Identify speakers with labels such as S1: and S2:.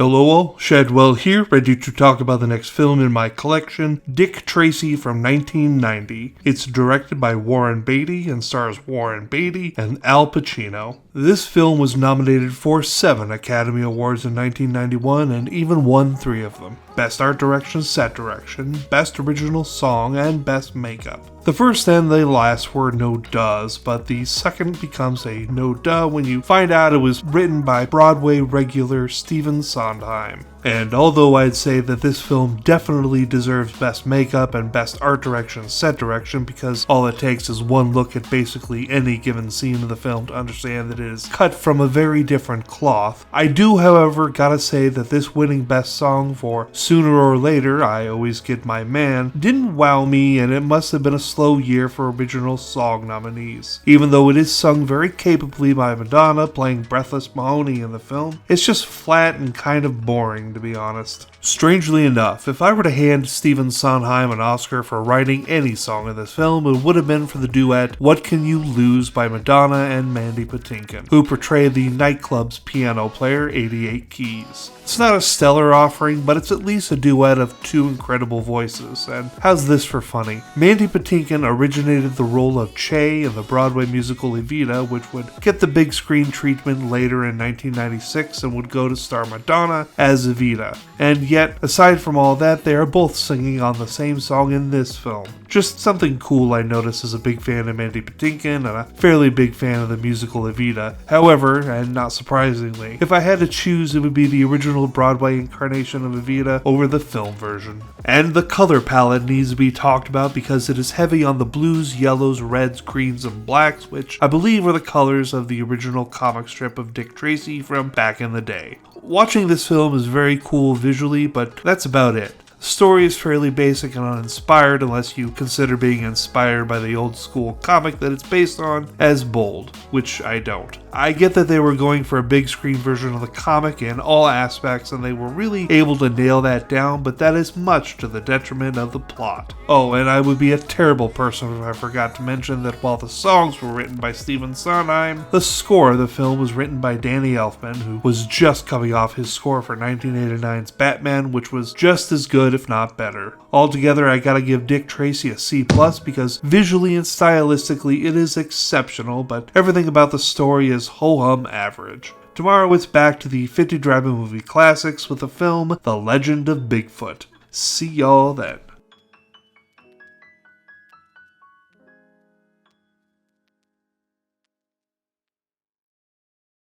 S1: Hello, Shadwell here, ready to talk about the next film in my collection, Dick Tracy from 1990. It's directed by Warren Beatty and stars Warren Beatty and Al Pacino. This film was nominated for 7 Academy Awards in 1991 and even won 3 of them. Best Art Direction, Set Direction, Best Original Song, and Best Makeup. The first and the last were no-duhs, but the second becomes a no-duh when you find out it was written by Broadway regular Stephen Sondheim. And although I'd say that this film definitely deserves Best Makeup and Best Art Direction, Set Direction, because all it takes is one look at basically any given scene in the film to understand that it is cut from a very different cloth, I do, however, gotta say that this winning Best Song for Sooner or Later, I Always Get My Man, didn't wow me, and it must have been a slow year for original song nominees. Even though it is sung very capably by Madonna playing Breathless Mahoney in the film, it's just flat and kind of boring, to be honest. Strangely enough, if I were to hand Stephen Sondheim an Oscar for writing any song in this film, it would have been for the duet What Can You Lose by Madonna and Mandy Patinkin, who portray the nightclub's piano player 88 Keys. It's not a stellar offering, but it's at least a duet of 2 incredible voices, and how's this for funny? Mandy Patinkin originated the role of Che in the Broadway musical Evita, which would get the big screen treatment later in 1996 and would go to star Madonna as Evita. And yet, aside from all that, they are both singing on the same song in this film. Just something cool I noticed as a big fan of Mandy Patinkin and a fairly big fan of the musical Evita. However, and not surprisingly, if I had to choose, it would be the original Broadway incarnation of Evita over the film version. And the color palette needs to be talked about because it is heavy on the blues, yellows, reds, greens, and blacks, which I believe were the colors of the original comic strip of Dick Tracy from back in the day. Watching this film is very cool visually, but that's about it. The story is fairly basic and uninspired unless you consider being inspired by the old school comic that it's based on as bold, which I don't. I get that they were going for a big screen version of the comic in all aspects and they were really able to nail that down, but that is much to the detriment of the plot. Oh, and I would be a terrible person if I forgot to mention that while the songs were written by Stephen Sondheim, the score of the film was written by Danny Elfman, who was just coming off his score for 1989's Batman, which was just as good if not better. Altogether, I gotta give Dick Tracy a C+ because visually and stylistically it is exceptional, but everything about the story is ho-hum average. Tomorrow it's back to the 50 Driving Movie Classics with the film The Legend of Bigfoot. See y'all then.